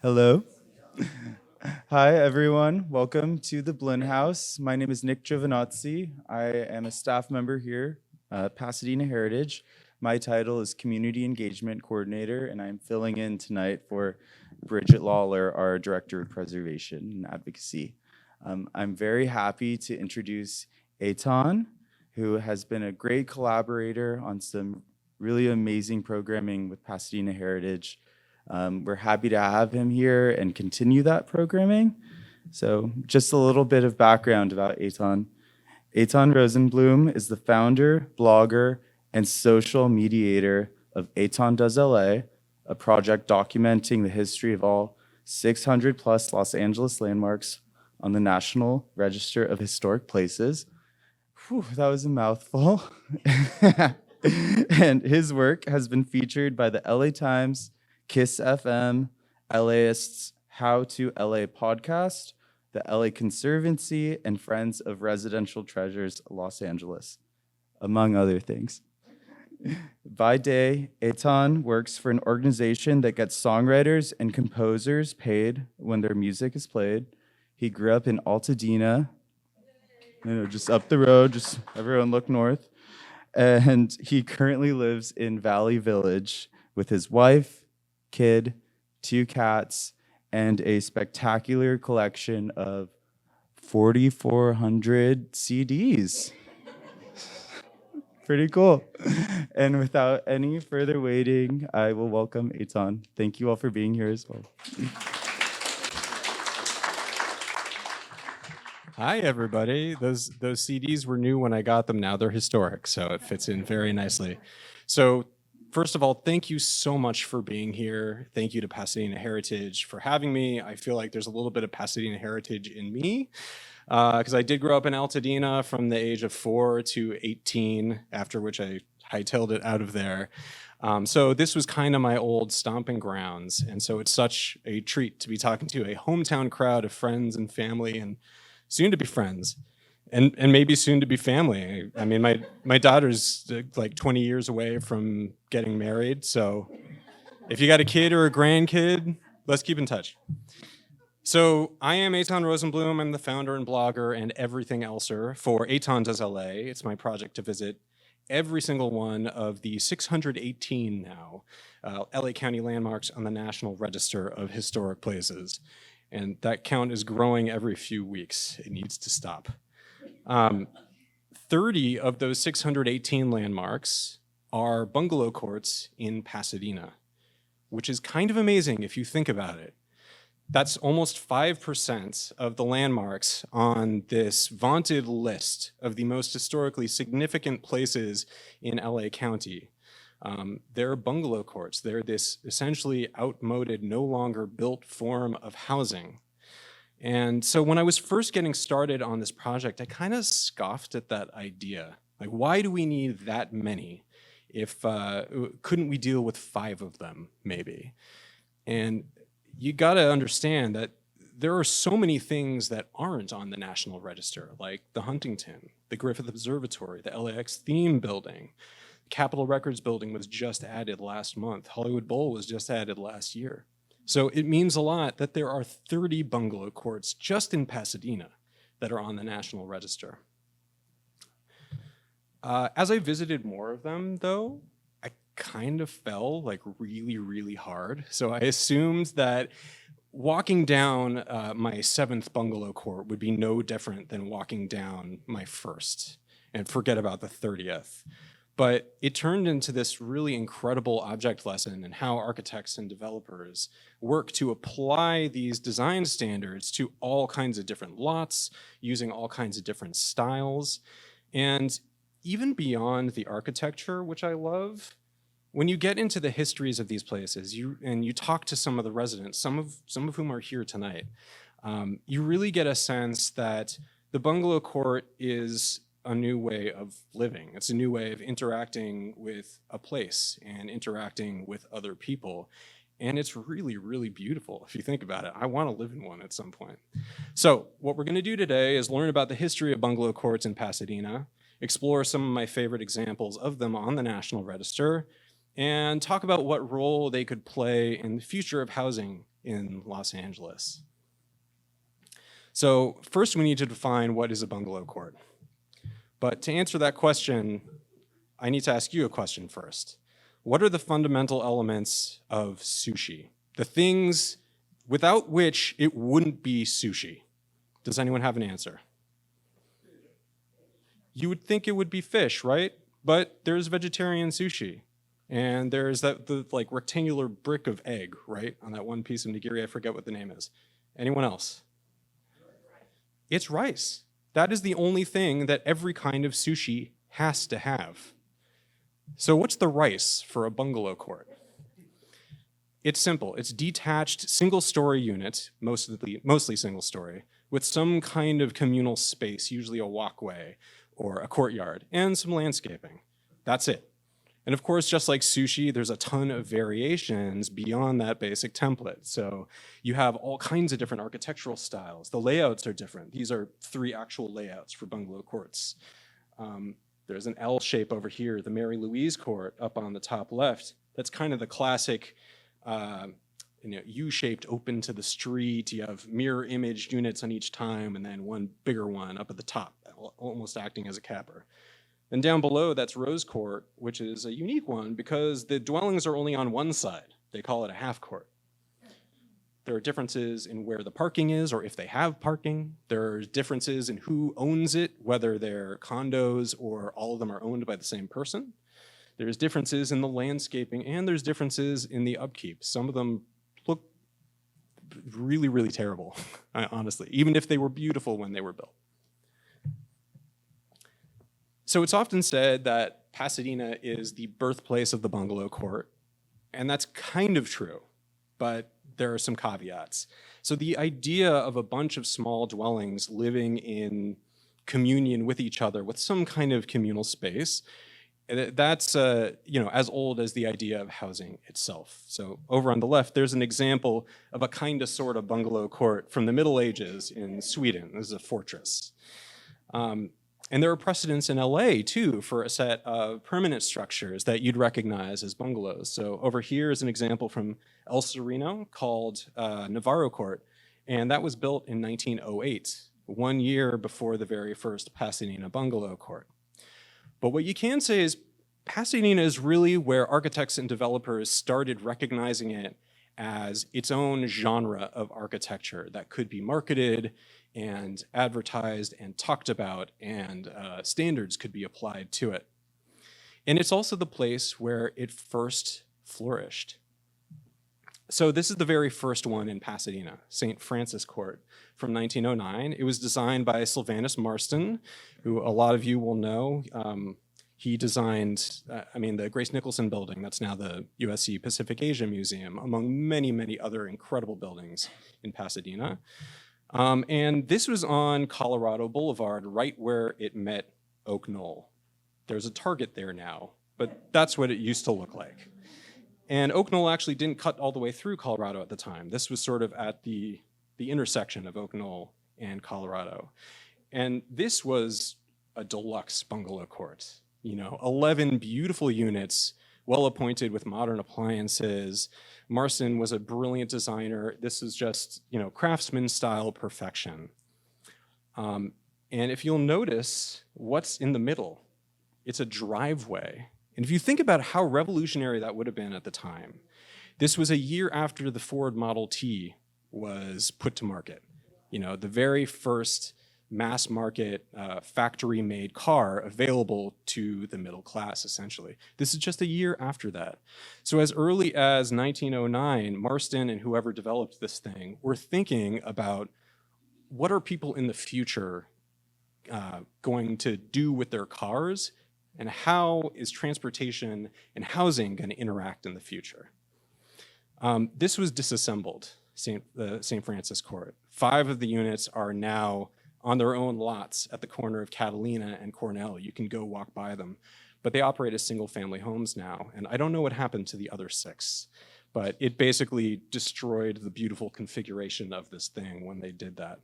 Hello. Hi, everyone. Welcome to the Blinn House. My name is Nick Giovinazzi. I am a staff member here at Pasadena Heritage. My title is Community Engagement Coordinator, and I'm filling in tonight for Bridget Lawler, our Director of Preservation and Advocacy. I'm very happy to introduce Etan, who has been a great collaborator on some really amazing programming with Pasadena Heritage. We're happy to have him here and continue that programming. So just a little bit of background about Etan. Etan Rosenbloom is the founder, blogger, and social mediator of Etan Does LA, a project documenting the history of all 600 plus Los Angeles landmarks on the National Register of Historic Places. Whew, that was a mouthful. And his work has been featured by the LA Times, KISS FM, LAist's How to LA podcast, the LA Conservancy, and Friends of Residential Treasures Los Angeles, among other things. By day, Etan works for an organization that gets songwriters and composers paid when their music is played. He grew up in Altadena, just up the road, just everyone look north. And he currently lives in Valley Village with his wife, kid, 2 cats, and a spectacular collection of 4,400 CDs. Pretty cool. And without any further waiting, I will welcome Etan. Thank you all for being here as well. Hi, everybody. Those CDs were new when I got them. Now they're historic, so it fits in very nicely. So first of all, thank you so much for being here. Thank you to Pasadena Heritage for having me. I feel like there's a little bit of Pasadena Heritage in me because I did grow up in Altadena from the age of 4 to 18, after which I hightailed it out of there. So this was kind of my old stomping grounds. And so it's such a treat to be talking to a hometown crowd of friends and family and soon to be friends. And maybe soon to be family. I mean, my daughter's like 20 years away from getting married. So if you got a kid or a grandkid, let's keep in touch. So I am Etan Rosenbloom. I'm the founder and blogger and everything elser for Etan Does LA. It's my project to visit every single one of the 618 now LA County landmarks on the National Register of Historic Places. And that count is growing every few weeks. It needs to stop. 30 of those 618 landmarks are bungalow courts in Pasadena, which is kind of amazing if you think about it. That's almost 5% of the landmarks on this vaunted list of the most historically significant places in LA County. They're bungalow courts. They're this essentially outmoded, no longer built form of housing. And so when I was first getting started on this project, I kind of scoffed at that idea. Like, why do we need that many? If couldn't we deal with 5 of them, maybe? And you got to understand that there are so many things that aren't on the National Register, like the Huntington, the Griffith Observatory, the LAX theme building. Capitol Records building was just added last month. Hollywood Bowl was just added last year. So it means a lot that there are 30 bungalow courts just in Pasadena that are on the National Register. As I visited more of them, though, I kind of fell like really, really hard. So I assumed that walking down my 7th bungalow court would be no different than walking down my 1st, and forget about the 30th. But it turned into this really incredible object lesson in how architects and developers work to apply these design standards to all kinds of different lots, using all kinds of different styles. And even beyond the architecture, which I love, when you get into the histories of these places, you talk to some of the residents, some of whom are here tonight, you really get a sense that the bungalow court is a new way of living. It's a new way of interacting with a place and interacting with other people. And it's really, really beautiful if you think about it. I want to live in one at some point. So what we're going to do today is learn about the history of bungalow courts in Pasadena, explore some of my favorite examples of them on the National Register, and talk about what role they could play in the future of housing in Los Angeles. So first we need to define what is a bungalow court. But to answer that question, I need to ask you a question first. What are the fundamental elements of sushi? The things without which it wouldn't be sushi. Does anyone have an answer? You would think it would be fish, right? But there's vegetarian sushi. And there's the like rectangular brick of egg, right? On that one piece of nigiri, I forget what the name is. Anyone else? It's rice. That is the only thing that every kind of sushi has to have. So what's the rice for a bungalow court? It's simple. It's detached single-story unit, mostly single-story, with some kind of communal space, usually a walkway or a courtyard, and some landscaping. That's it. And of course, just like sushi, there's a ton of variations beyond that basic template. So you have all kinds of different architectural styles. The layouts are different. These are 3 actual layouts for bungalow courts. There's an L shape over here, the Mary Louise court up on the top left. That's kind of the classic U-shaped open to the street. You have mirror image units on each time, and then one bigger one up at the top, almost acting as a capper. And down below, that's Rose Court, which is a unique one because the dwellings are only on one side. They call it a half court. There are differences in where the parking is or if they have parking. There are differences in who owns it, whether they're condos or all of them are owned by the same person. There's differences in the landscaping and there's differences in the upkeep. Some of them look really, really terrible, honestly, even if they were beautiful when they were built. So it's often said that Pasadena is the birthplace of the bungalow court, and that's kind of true, but there are some caveats. So the idea of a bunch of small dwellings living in communion with each other with some kind of communal space, that's as old as the idea of housing itself. So over on the left, there's an example of a kind of sort of bungalow court from the Middle Ages in Sweden. This is a fortress. And there are precedents in LA too for a set of permanent structures that you'd recognize as bungalows. So over here is an example from El Sereno called Navarro Court, and that was built in 1908, 1 year before the very first Pasadena bungalow court. But what you can say is Pasadena is really where architects and developers started recognizing it as its own genre of architecture that could be marketed and advertised and talked about, and standards could be applied to it. And it's also the place where it first flourished. So this is the very first one in Pasadena, St. Francis Court from 1909. It was designed by Sylvanus Marston, who a lot of you will know. He designed, the Grace Nicholson building, that's now the USC Pacific Asia Museum, among many, many other incredible buildings in Pasadena. And this was on Colorado Boulevard, right where it met Oak Knoll. There's a Target there now, but that's what it used to look like. And Oak Knoll actually didn't cut all the way through Colorado at the time. This was sort of at the intersection of Oak Knoll and Colorado. And this was a deluxe bungalow court. 11 beautiful units, well appointed with modern appliances. Marston was a brilliant designer. This is just, craftsman style perfection. And if you'll notice what's in the middle, it's a driveway. And if you think about how revolutionary that would have been at the time, this was a year after the Ford Model T was put to market. The very first mass market factory-made car available to the middle class, essentially. This is just a year after that. So as early as 1909, Marston and whoever developed this thing were thinking about what are people in the future going to do with their cars, and how is transportation and housing going to interact in the future. This was disassembled, the St. Francis Court. 5 of the units are now on their own lots at the corner of Catalina and Cornell. You can go walk by them. But they operate as single-family homes now, and I don't know what happened to the other 6, but it basically destroyed the beautiful configuration of this thing when they did that.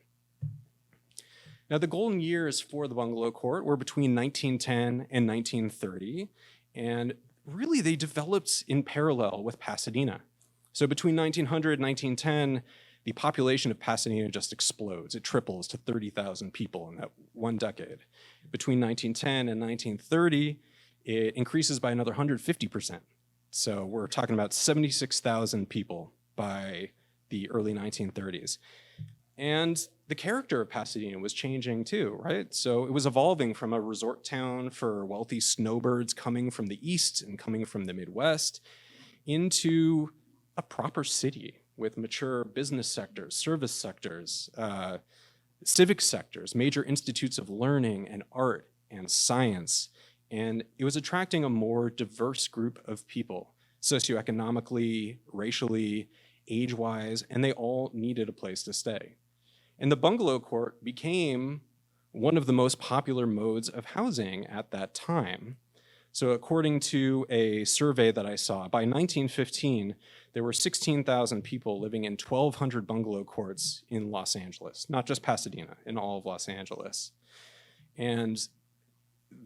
Now, the golden years for the bungalow court were between 1910 and 1930, and really they developed in parallel with Pasadena. So between 1900 and 1910, the population of Pasadena just explodes. It triples to 30,000 people in that one decade. Between 1910 and 1930, it increases by another 150%. So we're talking about 76,000 people by the early 1930s. And the character of Pasadena was changing too, right? So it was evolving from a resort town for wealthy snowbirds coming from the East and coming from the Midwest into a proper city with mature business sectors, service sectors, civic sectors, major institutes of learning and art and science. And it was attracting a more diverse group of people, socioeconomically, racially, age-wise, and they all needed a place to stay. And the bungalow court became one of the most popular modes of housing at that time. So according to a survey that I saw, by 1915, there were 16,000 people living in 1,200 bungalow courts in Los Angeles, not just Pasadena, in all of Los Angeles. And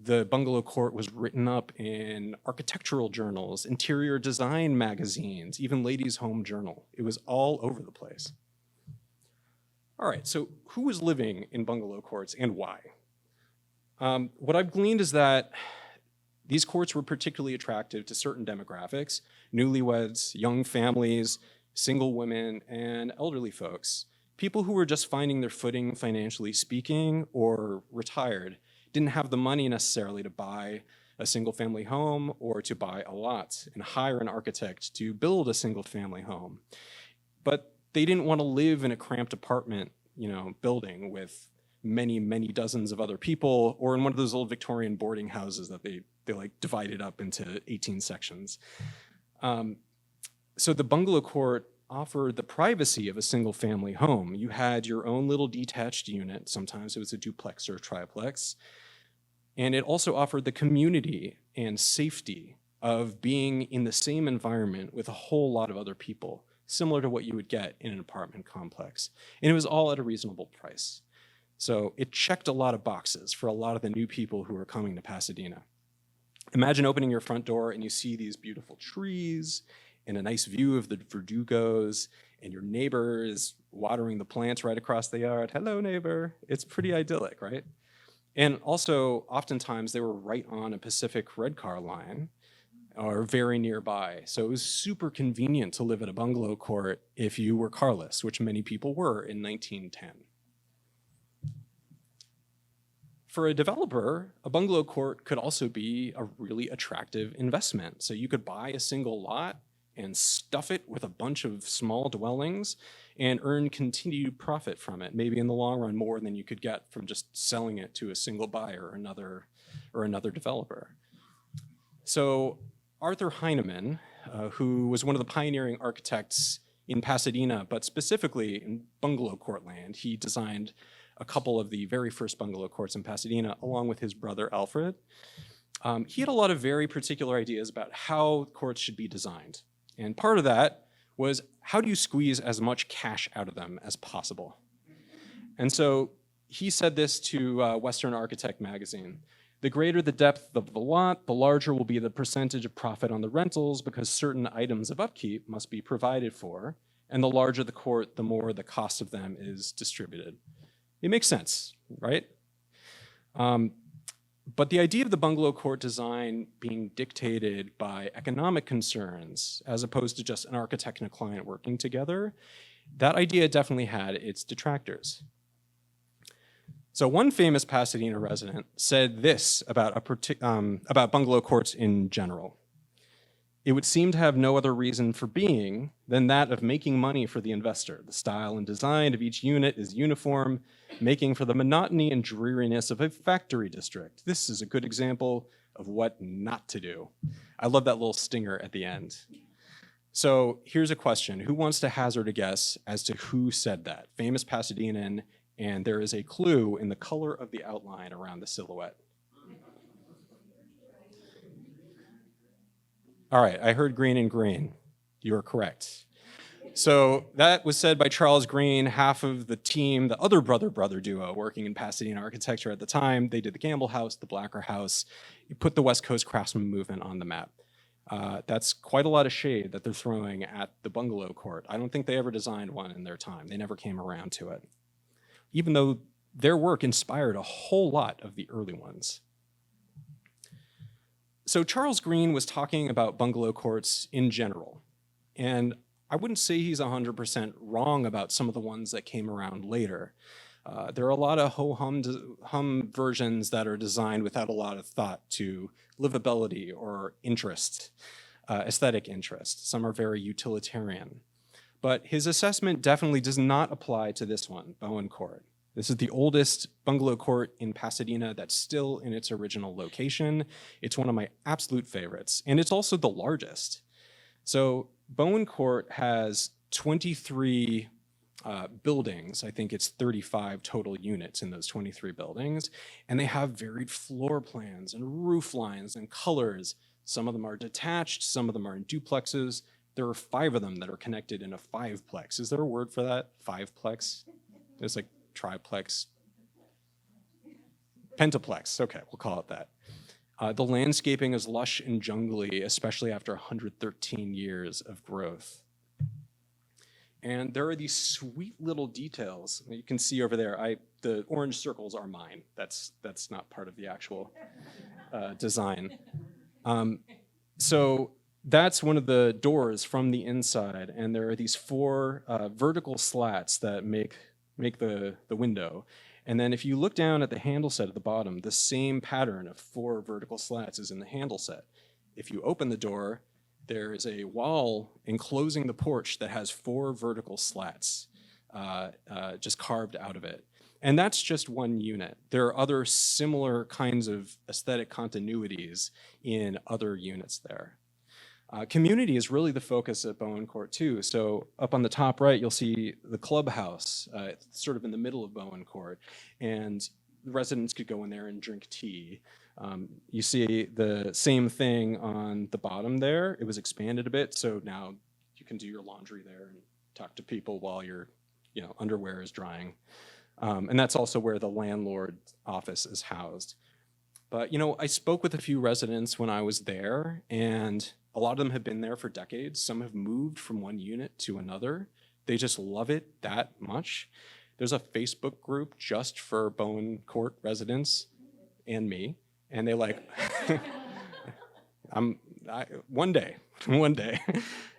the bungalow court was written up in architectural journals, interior design magazines, even Ladies' Home Journal. It was all over the place. All right, so who was living in bungalow courts and why? What I've gleaned is that these courts were particularly attractive to certain demographics: newlyweds, young families, single women, and elderly folks. People who were just finding their footing financially speaking or retired, didn't have the money necessarily to buy a single family home or to buy a lot and hire an architect to build a single family home. But they didn't want to live in a cramped apartment, building with many, many dozens of other people, or in one of those old Victorian boarding houses that they like divided up into 18 sections. So the bungalow court offered the privacy of a single family home. You had your own little detached unit. Sometimes it was a duplex or a triplex. And it also offered the community and safety of being in the same environment with a whole lot of other people, similar to what you would get in an apartment complex. And it was all at a reasonable price. So it checked a lot of boxes for a lot of the new people who are coming to Pasadena. Imagine opening your front door and you see these beautiful trees and a nice view of the Verdugos, and your neighbor is watering the plants right across the yard. Hello, neighbor. It's pretty idyllic, right? And also, oftentimes, they were right on a Pacific red car line or very nearby. So it was super convenient to live at a bungalow court if you were carless, which many people were in 1910. For a developer, a bungalow court could also be a really attractive investment. So you could buy a single lot and stuff it with a bunch of small dwellings and earn continued profit from it, maybe in the long run more than you could get from just selling it to a single buyer or another developer. So Arthur Heinemann, who was one of the pioneering architects in Pasadena, but specifically in bungalow court land, he designed a couple of the very first bungalow courts in Pasadena, along with his brother Alfred. He had a lot of very particular ideas about how courts should be designed. And part of that was, how do you squeeze as much cash out of them as possible? And so he said this to Western Architect magazine: the greater the depth of the lot, the larger will be the percentage of profit on the rentals, because certain items of upkeep must be provided for, and the larger the court, the more the cost of them is distributed. It makes sense, right? But the idea of the bungalow court design being dictated by economic concerns, as opposed to just an architect and a client working together, that idea definitely had its detractors. So one famous Pasadena resident said this about bungalow courts in general: it would seem to have no other reason for being than that of making money for the investor. The style and design of each unit is uniform, making for the monotony and dreariness of a factory district. This is a good example of what not to do. I love that little stinger at the end. So here's a question. Who wants to hazard a guess as to who said that? Famous Pasadenan, and there is a clue in the color of the outline around the silhouette. All right, I heard green and green. You are correct. So that was said by Charles Green, half of the team, the other brother-brother duo working in Pasadena architecture at the time. They did the Campbell House, the Blacker House. It put the West Coast craftsman movement on the map. That's quite a lot of shade that they're throwing at the Bungalow court. I don't think they ever designed one in their time. They never came around to it, even though their work inspired a whole lot of the early ones. So Charles Green was talking about bungalow courts in general, and I wouldn't say he's 100% wrong about some of the ones that came around later. There are a lot of ho-hum versions that are designed without a lot of thought to livability or interest, aesthetic interest. Some are very utilitarian. But his assessment definitely does not apply to this one, Bowen Court. This is the oldest bungalow court in Pasadena that's still in its original location. It's one of my absolute favorites, and it's also the largest. So Bowen Court has 23 buildings. I think it's 35 total units in those 23 buildings, and they have varied floor plans and roof lines and colors. Some of them are detached, some of them are in duplexes. There are 5 of them that are connected in a 5-plex. Is there a word for that? 5-plex? It's like triplex, pentaplex. Okay, we'll call it that. The landscaping is lush and jungly, especially after 113 years of growth. And there are these sweet little details you can see over there. The orange circles are mine. That's not part of the actual design. So that's one of the doors from the inside, and there are these 4 vertical slats that make the window. And then if you look down at the handle set at the bottom, the same pattern of 4 vertical slats is in the handle set. If you open the door, there is a wall enclosing the porch that has 4 vertical slats just carved out of it. And that's just one unit. There are other similar kinds of aesthetic continuities in other units there. Community is really the focus at Bowen Court too. So up on the top right, you'll see the clubhouse, sort of in the middle of Bowen Court, and the residents could go in there and drink tea. You see the same thing on the bottom there. It was expanded a bit, so now you can do your laundry there and talk to people while your underwear is drying. And that's also where the landlord's office is housed. But I spoke with a few residents when I was there, and a lot of them have been there for decades. Some have moved from one unit to another. They just love it that much. There's a Facebook group just for Bowen Court residents and me, and they one day.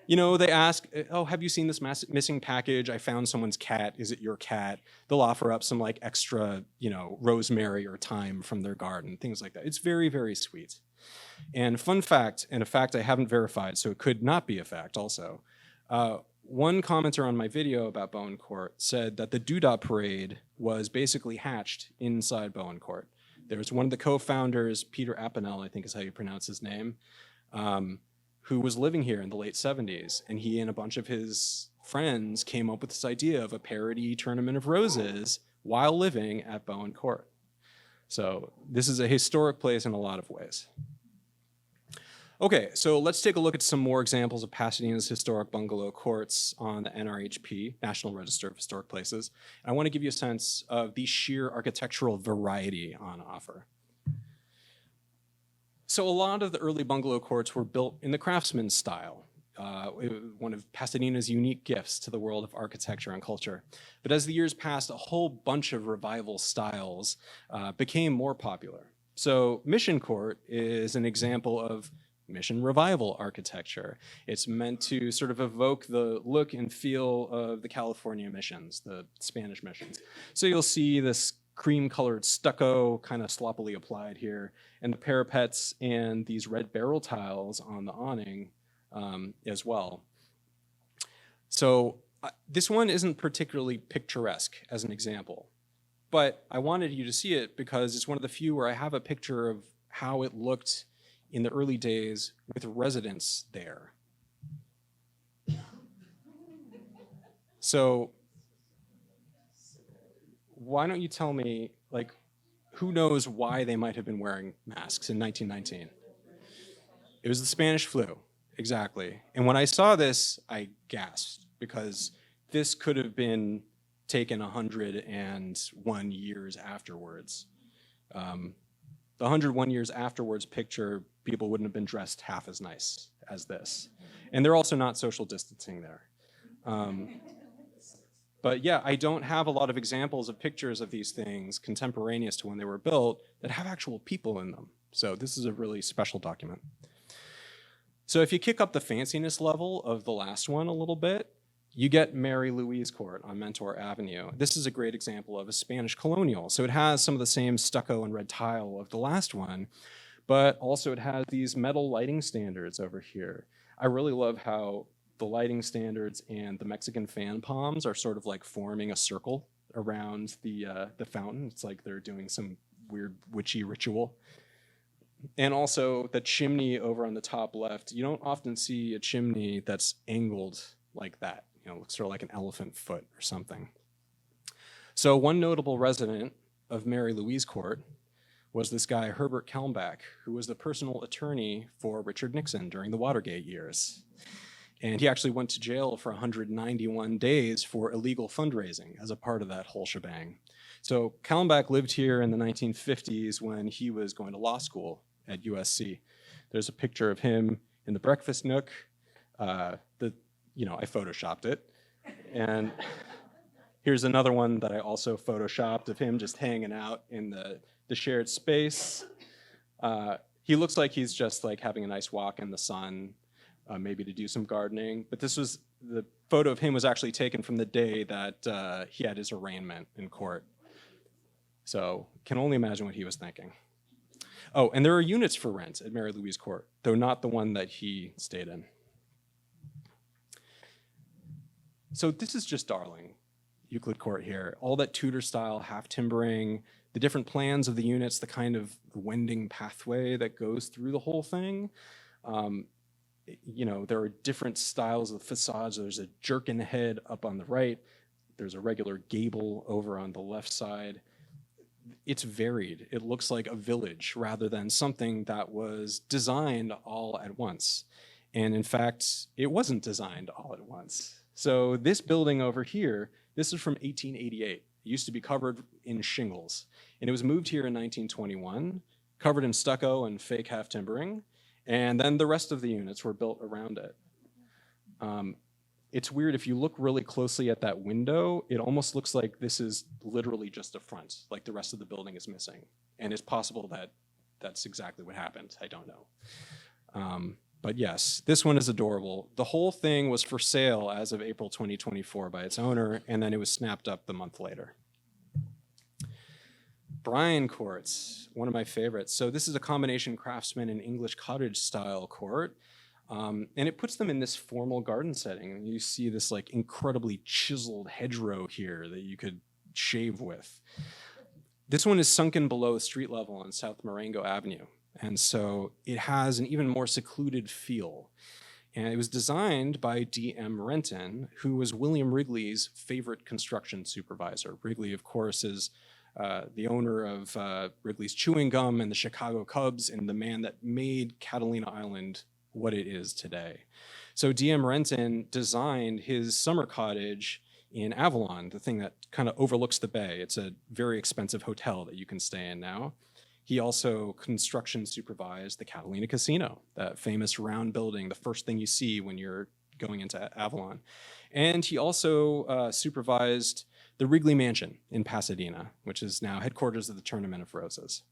They ask, oh, have you seen this missing package? I found someone's cat. Is it your cat? They'll offer up some extra, rosemary or thyme from their garden, things like that. It's very, very sweet. And fun fact, and a fact I haven't verified, so it could not be a fact also. One commenter on my video about Bowen Court said that the Doodah Parade was basically hatched inside Bowen Court. There was one of the co-founders, Peter Apanel, I think is how you pronounce his name, who was living here in the late 70s. And he and a bunch of his friends came up with this idea of a parody Tournament of Roses while living at Bowen Court. So this is a historic place in a lot of ways. Okay, so let's take a look at some more examples of Pasadena's historic bungalow courts on the NRHP, National Register of Historic Places. And I want to give you a sense of the sheer architectural variety on offer. So a lot of the early bungalow courts were built in the craftsman style, one of Pasadena's unique gifts to the world of architecture and culture. But as the years passed, a whole bunch of revival styles became more popular. So Mission Court is an example of Mission revival architecture. It's meant to sort of evoke the look and feel of the California missions, the Spanish missions. So you'll see this cream-colored stucco kind of sloppily applied here, and the parapets and these red barrel tiles on the awning as well. So this one isn't particularly picturesque as an example, but I wanted you to see it because it's one of the few where I have a picture of how it looked in the early days with residents there. So why don't you tell me, who knows why they might have been wearing masks in 1919? It was the Spanish flu, exactly. And when I saw this, I gasped. because this could have been taken 101 years afterwards. The 101 years afterwards picture, people wouldn't have been dressed half as nice as this. And they're also not social distancing there. But yeah, I don't have a lot of examples of pictures of these things contemporaneous to when they were built that have actual people in them. So this is a really special document. So if you kick up the fanciness level of the last one a little bit, you get Mary Louise Court on Mentor Avenue. This is a great example of a Spanish colonial. So it has some of the same stucco and red tile of the last one, but also it has these metal lighting standards over here. I really love how the lighting standards and the Mexican fan palms are sort of like forming a circle around the fountain. It's like they're doing some weird witchy ritual. And also the chimney over on the top left, you don't often see a chimney that's angled like that. You know, it looks sort of like an elephant foot or something. So one notable resident of Mary Louise Court was this guy, Herbert Kalmbach, who was the personal attorney for Richard Nixon during the Watergate years. And he actually went to jail for 191 days for illegal fundraising as a part of that whole shebang. So Kalmbach lived here in the 1950s when he was going to law school at USC. There's a picture of him in the breakfast nook. I photoshopped it. And here's another one that I also photoshopped of him just hanging out in the shared space. He looks like he's just like having a nice walk in the sun, maybe to do some gardening. But the photo of him was actually taken from the day that he had his arraignment in court. So can only imagine what he was thinking. Oh, and there are units for rent at Mary Louise Court, though not the one that he stayed in. So this is just darling, Euclid Court here. All that Tudor style half timbering, the different plans of the units, the kind of wending pathway that goes through the whole thing. There are different styles of facades. There's a jerkin head up on the right. There's a regular gable over on the left side. It's varied. It looks like a village rather than something that was designed all at once. And in fact, it wasn't designed all at once. So this building over here, this is from 1888. It used to be covered in shingles. And it was moved here in 1921, covered in stucco and fake half timbering. And then the rest of the units were built around it. It's weird, if you look really closely at that window, it almost looks like this is literally just a front, like the rest of the building is missing. And it's possible that that's exactly what happened. I don't know. But yes, this one is adorable. The whole thing was for sale as of April 2024 by its owner, and then it was snapped up the month later. Bryan Courts, one of my favorites. So this is a combination craftsman and English cottage style court. And it puts them in this formal garden setting. You see this like incredibly chiseled hedgerow here that you could shave with. This one is sunken below street level on South Marengo Avenue. And so it has an even more secluded feel. And it was designed by D.M. Renton, who was William Wrigley's favorite construction supervisor. Wrigley, of course, is the owner of Wrigley's Chewing Gum and the Chicago Cubs, and the man that made Catalina Island what it is today. So D.M. Renton designed his summer cottage in Avalon, the thing that kind of overlooks the bay. It's a very expensive hotel that you can stay in now. He also construction supervised the Catalina Casino, that famous round building, the first thing you see when you're going into Avalon. And he also supervised the Wrigley Mansion in Pasadena, which is now headquarters of the Tournament of Roses.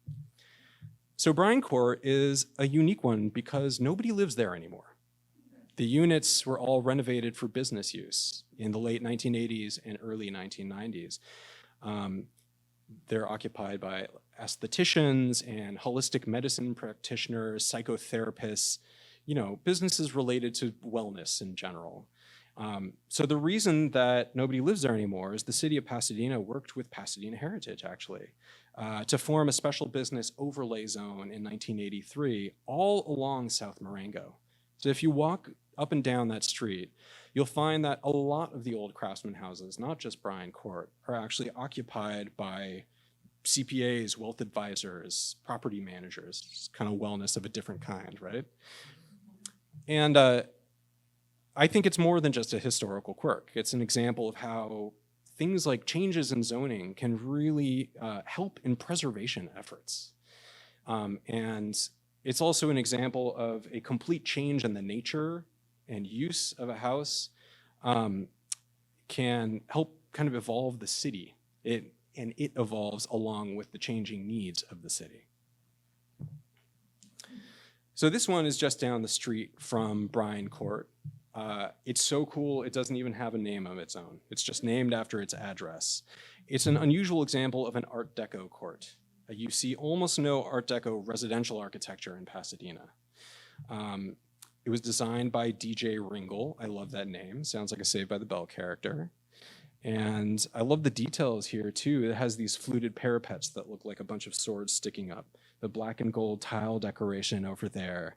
So Bryan Court is a unique one because nobody lives there anymore. The units were all renovated for business use in the late 1980s and early 1990s. They're occupied by aestheticians and holistic medicine practitioners, psychotherapists, businesses related to wellness in general. So the reason that nobody lives there anymore is the city of Pasadena worked with Pasadena Heritage, actually, to form a special business overlay zone in 1983 all along South Marengo. So if you walk up and down that street, you'll find that a lot of the old craftsman houses, not just Bryan Court, are actually occupied by CPAs, wealth advisors, property managers, kind of wellness of a different kind, right? And I think it's more than just a historical quirk. It's an example of how things like changes in zoning can really help in preservation efforts. And it's also an example of a complete change in the nature and use of a house can help kind of evolve the city. It evolves along with the changing needs of the city. So this one is just down the street from Bryan Court. It's so cool, it doesn't even have a name of its own. It's just named after its address. It's an unusual example of an Art Deco court. You see almost no Art Deco residential architecture in Pasadena. It was designed by DJ Ringle. I love that name. Sounds like a Saved by the Bell character. And I love the details here too. It has these fluted parapets that look like a bunch of swords sticking up. The black and gold tile decoration over there.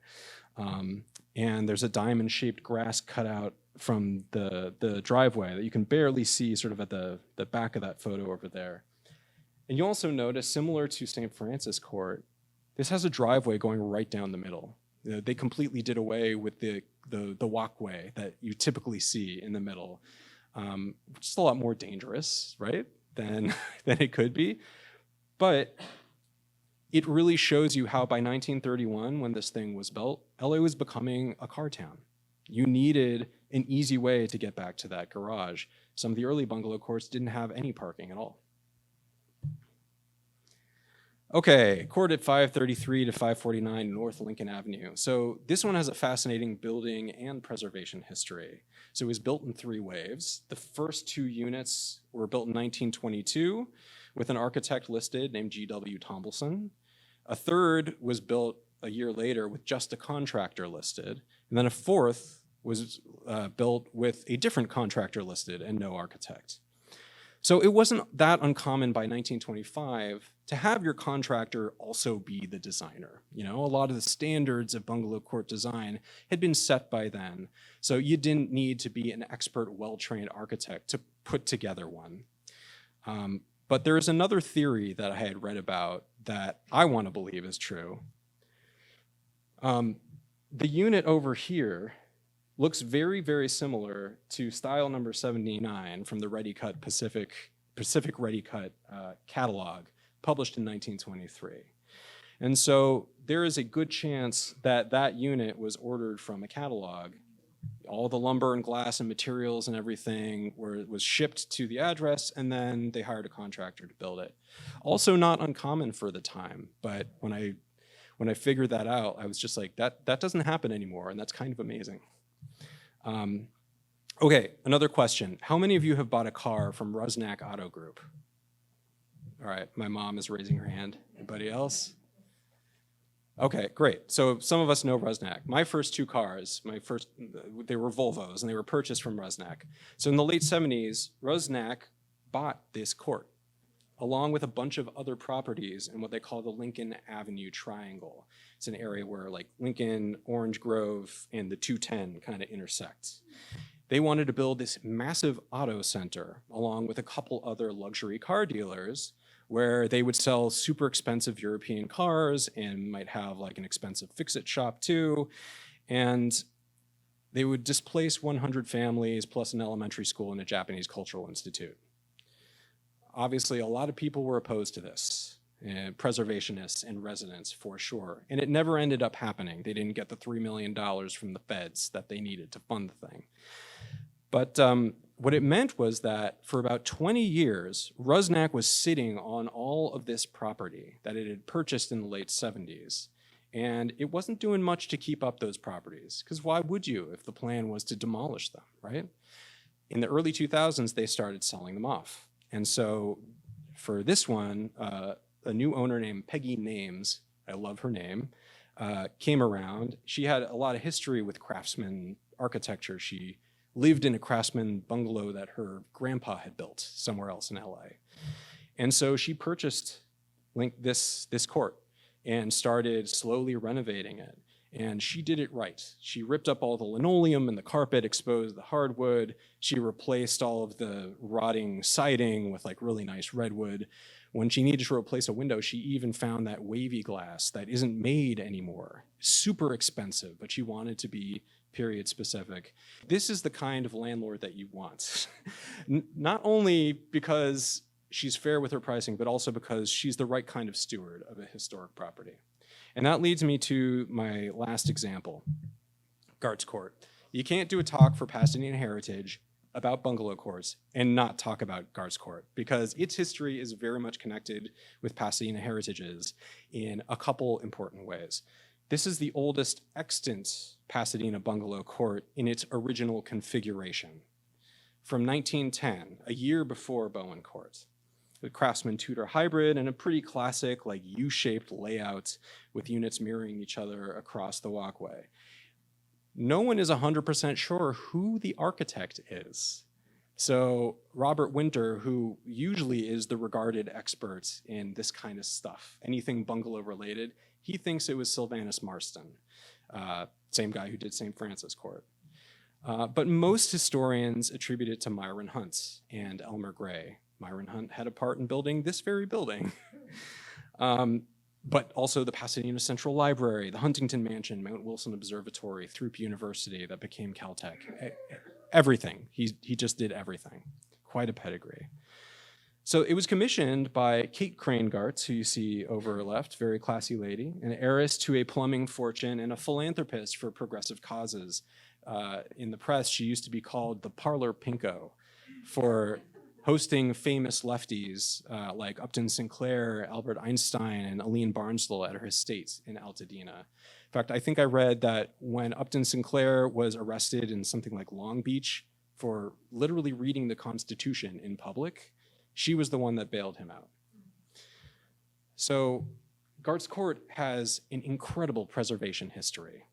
And there's a diamond-shaped grass cutout from the driveway that you can barely see sort of at the back of that photo over there. And you also notice, similar to St. Francis Court, this has a driveway going right down the middle. You know, they completely did away with the walkway that you typically see in the middle, which is a lot more dangerous, right, than it could be. But it really shows you how by 1931, when this thing was built, LA was becoming a car town. You needed an easy way to get back to that garage. Some of the early bungalow courts didn't have any parking at all. Okay, court at 533 to 549 North Lincoln Avenue. So this one has a fascinating building and preservation history. So it was built in 3 waves. The first 2 units were built in 1922 with an architect listed named G.W. Tombleson. A third was built a year later with just a contractor listed. And then a fourth was built with a different contractor listed and no architect. So it wasn't that uncommon by 1925 to have your contractor also be the designer. You know, a lot of the standards of bungalow court design had been set by then. So you didn't need to be an expert, well-trained architect to put together one. But there is another theory that I had read about that I want to believe is true. The unit over here looks very, very similar to style number 79 from the Ready Cut Pacific Ready Cut catalog, published in 1923. And so there is a good chance that that unit was ordered from a catalog. All the lumber and glass and materials and everything was shipped to the address, and then they hired a contractor to build it. Also not uncommon for the time, but when I figured that out, I was just like, that doesn't happen anymore, and that's kind of amazing. Okay, another question. How many of you have bought a car from Rusnak Auto Group? All right, my mom is raising her hand. Anybody else? Okay, great. So some of us know Rusnak. My first 2 cars, they were Volvos, and they were purchased from Rusnak. So in the late 70s, Rusnak bought this court, along with a bunch of other properties in what they call the Lincoln Avenue Triangle. It's an area where like Lincoln, Orange Grove, and the 210 kind of intersect. They wanted to build this massive auto center along with a couple other luxury car dealers where they would sell super expensive European cars and might have like an expensive fix-it shop too. And they would displace 100 families plus an elementary school and a Japanese cultural institute. Obviously, a lot of people were opposed to this, preservationists and residents for sure. And it never ended up happening. They didn't get the $3 million from the feds that they needed to fund the thing. But what it meant was that for about 20 years, Rusnak was sitting on all of this property that it had purchased in the late 70s. And it wasn't doing much to keep up those properties, because why would you if the plan was to demolish them, right? In the early 2000s, they started selling them off. And so for this one, a new owner named Peggy Names, I love her name, came around. She had a lot of history with craftsman architecture. She lived in a craftsman bungalow that her grandpa had built somewhere else in LA. And so she purchased this court and started slowly renovating it. And she did it right. She ripped up all the linoleum and the carpet, exposed the hardwood. She replaced all of the rotting siding with like really nice redwood. When she needed to replace a window, she even found that wavy glass that isn't made anymore. Super expensive, but she wanted to be period specific. This is the kind of landlord that you want. Not only because she's fair with her pricing, but also because she's the right kind of steward of a historic property. And that leads me to my last example, Guards Court. You can't do a talk for Pasadena Heritage about bungalow courts and not talk about Guards Court, because its history is very much connected with Pasadena Heritage's in a couple important ways. This is the oldest extant Pasadena bungalow court in its original configuration from 1910, a year before Bowen Court. The Craftsman Tudor hybrid and a pretty classic like U-shaped layout with units mirroring each other across the walkway. No one is 100% sure who the architect is. So Robert Winter, who usually is the regarded expert in this kind of stuff, anything bungalow related, he thinks it was Sylvanus Marston, same guy who did St. Francis Court. But most historians attribute it to Myron Hunt and Elmer Gray. Myron Hunt had a part in building this very building. But also the Pasadena Central Library, the Huntington Mansion, Mount Wilson Observatory, Throop University that became Caltech. Everything. He just did everything. Quite a pedigree. So it was commissioned by Kate Crane-Gartz, who you see over left, very classy lady, an heiress to a plumbing fortune and a philanthropist for progressive causes. In the press, she used to be called the Parlor Pinko for hosting famous lefties like Upton Sinclair, Albert Einstein, and Aline Barnsdall at her estate in Altadena. In fact, I think I read that when Upton Sinclair was arrested in something like Long Beach for literally reading the Constitution in public, she was the one that bailed him out. So Guards Court has an incredible preservation history.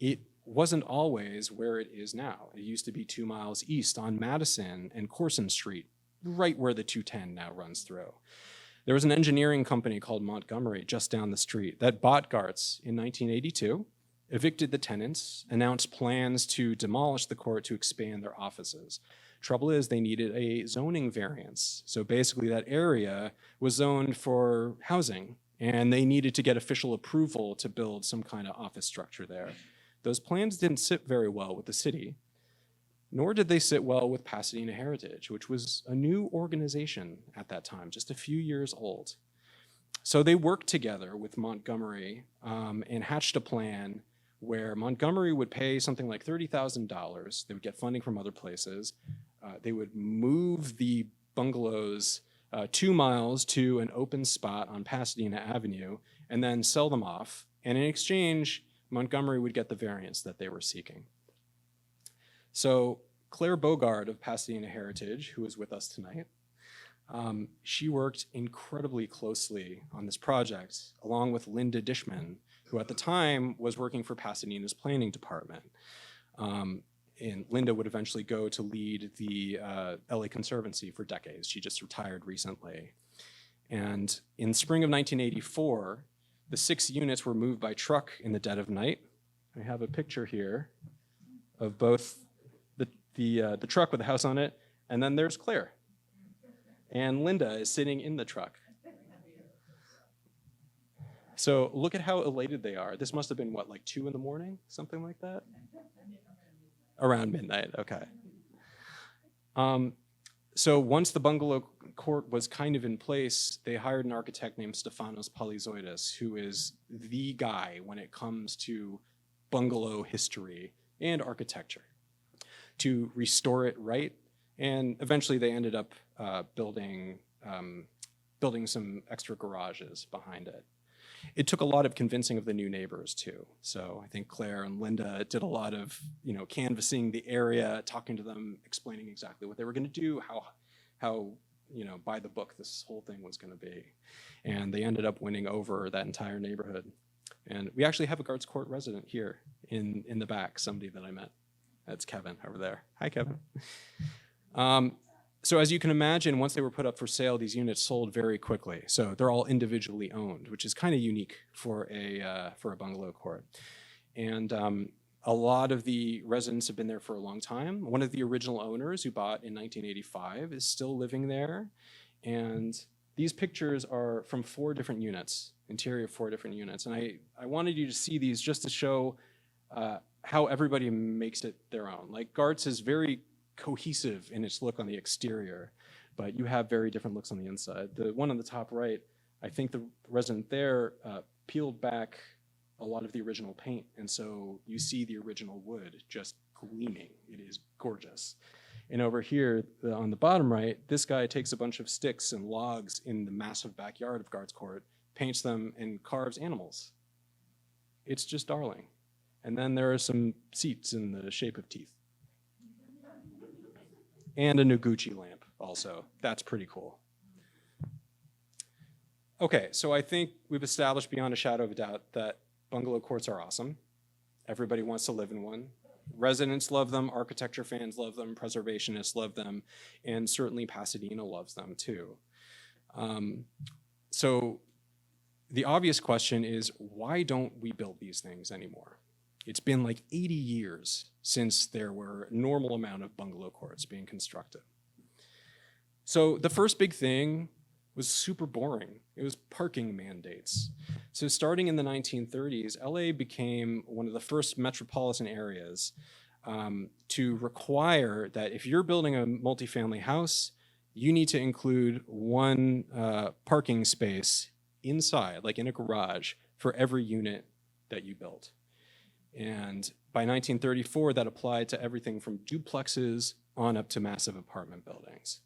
It wasn't always where it is now. It used to be 2 miles east on Madison and Corson Street, right where the 210 now runs through. There was an engineering company called Montgomery just down the street that bought Gartz in 1982, evicted the tenants, announced plans to demolish the court to expand their offices. Trouble is they needed a zoning variance. So basically that area was zoned for housing and they needed to get official approval to build some kind of office structure there. Those plans didn't sit very well with the city, nor did they sit well with Pasadena Heritage, which was a new organization at that time, just a few years old. So they worked together with Montgomery and hatched a plan where Montgomery would pay something like $30,000. They would get funding from other places. They would move the bungalows 2 miles to an open spot on Pasadena Avenue and then sell them off. And in exchange, Montgomery would get the variance that they were seeking. So Claire Bogard of Pasadena Heritage, who is with us tonight, she worked incredibly closely on this project, along with Linda Dishman, who at the time was working for Pasadena's planning department. And Linda would eventually go to lead the LA Conservancy for decades. She just retired recently. And in spring of 1984, the 6 units were moved by truck in the dead of night. I have a picture here of both the truck with the house on it, and then there's Claire. And Linda is sitting in the truck. So look at how elated they are. This must have been, what, like 2 in the morning? Something like that? Around midnight, okay. So once the bungalow court was kind of in place, they hired an architect named Stefanos Polyzoidis, who is the guy when it comes to bungalow history and architecture, to restore it right. And eventually they ended up building some extra garages behind it. It took a lot of convincing of the new neighbors too. So I think Claire and Linda did a lot of, canvassing the area, talking to them, explaining exactly what they were going to do, how by the book this whole thing was going to be. And they ended up winning over that entire neighborhood. And we actually have a Guards Court resident here in the back, somebody that I met. That's Kevin over there. Hi, Kevin. So as you can imagine, once they were put up for sale, these units sold very quickly. So they're all individually owned, which is kind of unique for a bungalow court. And a lot of the residents have been there for a long time. One of the original owners who bought in 1985 is still living there. And these pictures are from 4 different units, interior of 4 different units. And I wanted you to see these just to show how everybody makes it their own. Like Gart's is very cohesive in its look on the exterior, but you have very different looks on the inside. The one on the top right, I think the resident there peeled back a lot of the original paint, and so you see the original wood just gleaming. It is gorgeous. And over here on the bottom right, this guy takes a bunch of sticks and logs in the massive backyard of Gart's Court, paints them, and carves animals. It's just darling. And then there are some seats in the shape of teeth. And a Noguchi lamp also. That's pretty cool. Okay, so I think we've established beyond a shadow of a doubt that bungalow courts are awesome. Everybody wants to live in one. Residents love them, architecture fans love them, preservationists love them, and certainly Pasadena loves them too. So the obvious question is, why don't we build these things anymore? It's been like 80 years since there were a normal amount of bungalow courts being constructed. So the first big thing was super boring. It was parking mandates. So starting in the 1930s, LA became one of the first metropolitan areas to require that if you're building a multifamily house, you need to include one parking space inside, like in a garage, for every unit that you built. And by 1934, that applied to everything from duplexes on up to massive apartment buildings.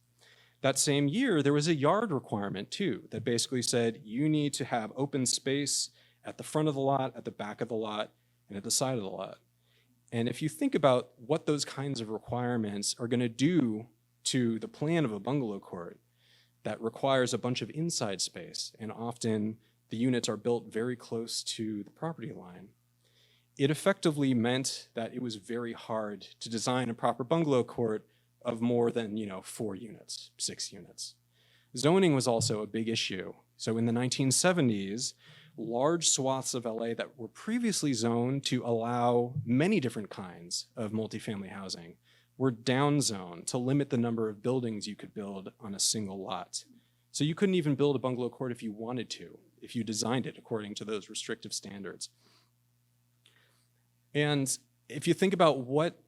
That same year, there was a yard requirement too, that basically said you need to have open space at the front of the lot, at the back of the lot, and at the side of the lot. And if you think about what those kinds of requirements are going to do to the plan of a bungalow court, that requires a bunch of inside space, and often the units are built very close to the property line. It effectively meant that it was very hard to design a proper bungalow court of more than 4 units, 6 units. Zoning was also a big issue. So in the 1970s, large swaths of LA that were previously zoned to allow many different kinds of multifamily housing were downzoned to limit the number of buildings you could build on a single lot. So you couldn't even build a bungalow court if you wanted to, if you designed it according to those restrictive standards. And if you think about what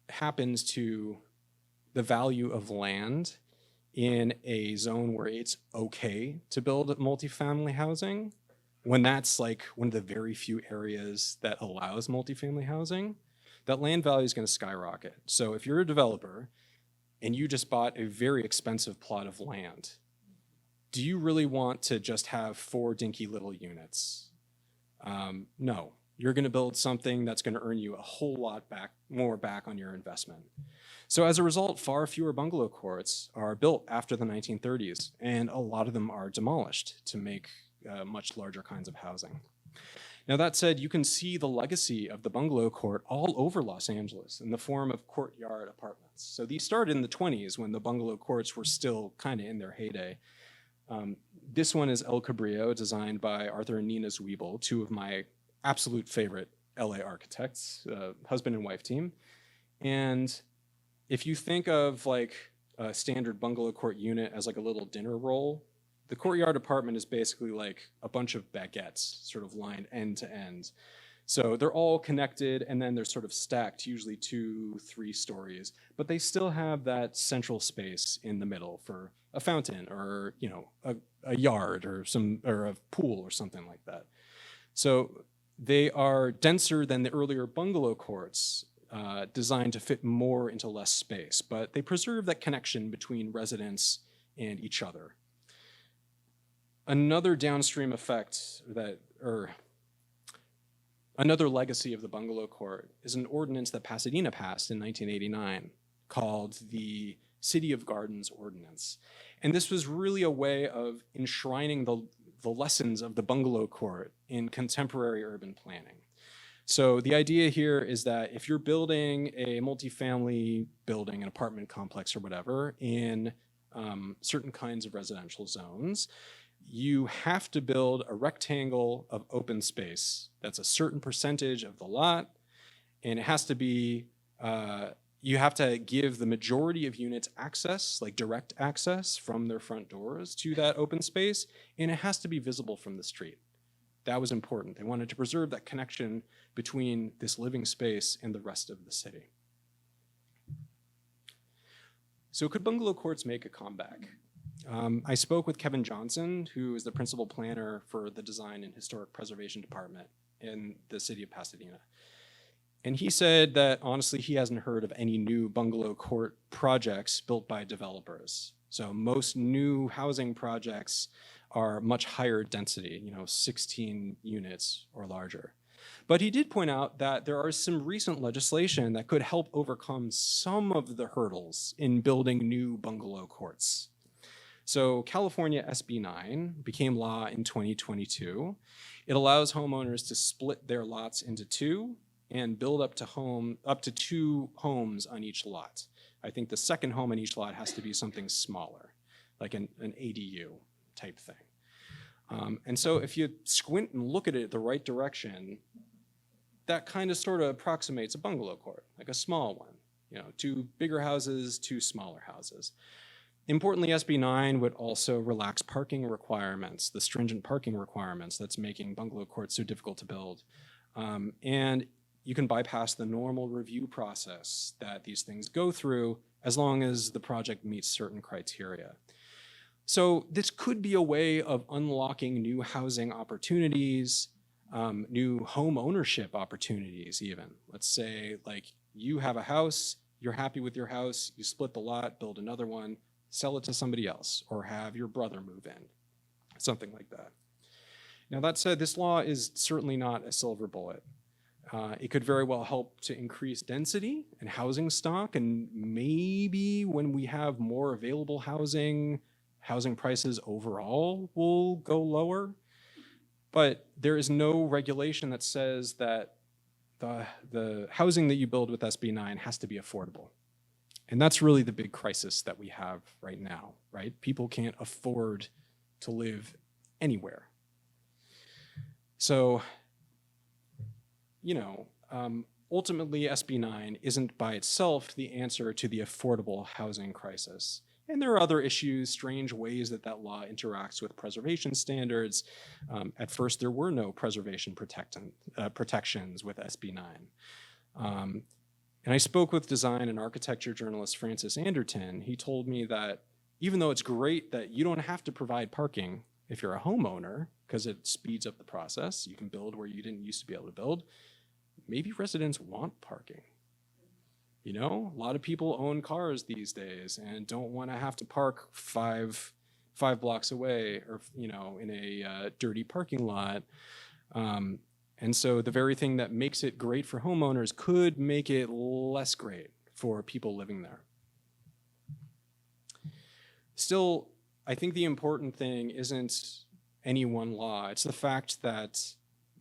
happens to the value of land in a zone where it's okay to build multifamily housing, when that's like one of the very few areas that allows multifamily housing, that land value is going to skyrocket. So if you're a developer and you just bought a very expensive plot of land, do you really want to just have 4 dinky little units? No. You're going to build something that's going to earn you a whole lot more back on your investment. So as a result, far fewer bungalow courts are built after the 1930s, and a lot of them are demolished to make much larger kinds of housing. Now that said, you can see the legacy of the bungalow court all over Los Angeles in the form of courtyard apartments. So these started in the 20s when the bungalow courts were still kind of in their heyday. This one is El Cabrillo, designed by Arthur and Nina Zwiebel, 2 of my absolute favorite LA architects, husband and wife team. And if you think of like a standard bungalow court unit as like a little dinner roll, the courtyard apartment is basically like a bunch of baguettes sort of lined end to end. So they're all connected and then they're sort of stacked, usually 2, 3 stories, but they still have that central space in the middle for a fountain or, a yard or a pool or something like that. So they are denser than the earlier bungalow courts, designed to fit more into less space, but they preserve that connection between residents and each other. Another downstream effect another legacy of the bungalow court is an ordinance that Pasadena passed in 1989 called the City of Gardens Ordinance. And this was really a way of enshrining the lessons of the bungalow court in contemporary urban planning. So the idea here is that if you're building a multifamily building, an apartment complex or whatever, in certain kinds of residential zones, you have to build a rectangle of open space that's a certain percentage of the lot, and it has to be, you have to give the majority of units access, like direct access from their front doors to that open space, and it has to be visible from the street. That was important. They wanted to preserve that connection between this living space and the rest of the city. So could bungalow courts make a comeback? I spoke with Kevin Johnson, who is the principal planner for the Design and Historic Preservation Department in the city of Pasadena. And he said that honestly, he hasn't heard of any new bungalow court projects built by developers. So most new housing projects are much higher density, 16 units or larger. But he did point out that there are some recent legislation that could help overcome some of the hurdles in building new bungalow courts. So California SB 9 became law in 2022. It allows homeowners to split their lots into two and build up to 2 homes on each lot. I think the second home on each lot has to be something smaller, like an ADU type thing. And so if you squint and look at it the right direction, that kind of sort of approximates a bungalow court, like a small one, 2 bigger houses, 2 smaller houses. Importantly, SB 9 would also relax parking requirements, the stringent parking requirements that's making bungalow courts so difficult to build. And you can bypass the normal review process that these things go through as long as the project meets certain criteria. So this could be a way of unlocking new housing opportunities, new home ownership opportunities even. Let's say like you have a house, you're happy with your house, you split the lot, build another one, sell it to somebody else, or have your brother move in, something like that. Now that said, this law is certainly not a silver bullet. It could very well help to increase density and housing stock, and maybe when we have more available housing prices overall will go lower. But there is no regulation that says that the housing that you build with SB 9 has to be affordable. And that's really the big crisis that we have right now, right? People can't afford to live anywhere. So, ultimately SB 9 isn't by itself the answer to the affordable housing crisis. And there are other issues, strange ways that law interacts with preservation standards. At first, there were no preservation protections with SB 9. And I spoke with design and architecture journalist Francis Anderton. He told me that even though it's great that you don't have to provide parking if you're a homeowner, because it speeds up the process, you can build where you didn't used to be able to build, maybe residents want parking. A lot of people own cars these days and don't want to have to park five blocks away or, in a dirty parking lot. And so the very thing that makes it great for homeowners could make it less great for people living there. Still, I think the important thing isn't any one law. It's the fact that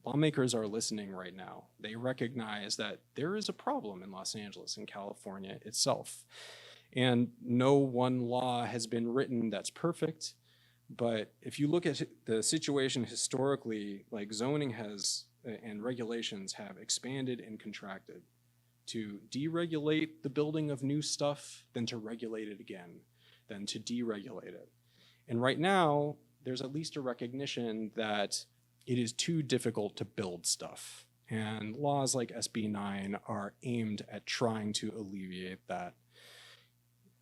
lawmakers are listening right now. They recognize that there is a problem in Los Angeles and California itself. And no one law has been written that's perfect. But if you look at the situation historically, like zoning has and regulations have expanded and contracted to deregulate the building of new stuff, then to regulate it again, then to deregulate it. And right now, there's at least a recognition that it is too difficult to build stuff. And laws like SB 9 are aimed at trying to alleviate that.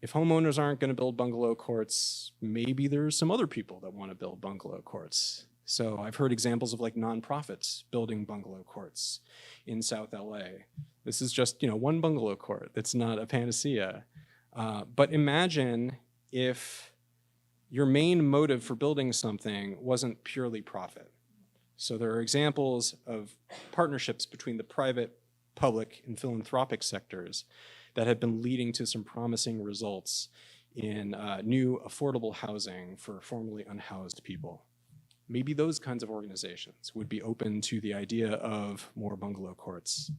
If homeowners aren't going to build bungalow courts, maybe there's some other people that want to build bungalow courts. So I've heard examples of like nonprofits building bungalow courts in South LA. This is just, one bungalow court. It's not a panacea. But imagine if your main motive for building something wasn't purely profit. So there are examples of partnerships between the private, public, and philanthropic sectors that have been leading to some promising results in new affordable housing for formerly unhoused people. Maybe those kinds of organizations would be open to the idea of more bungalow courts.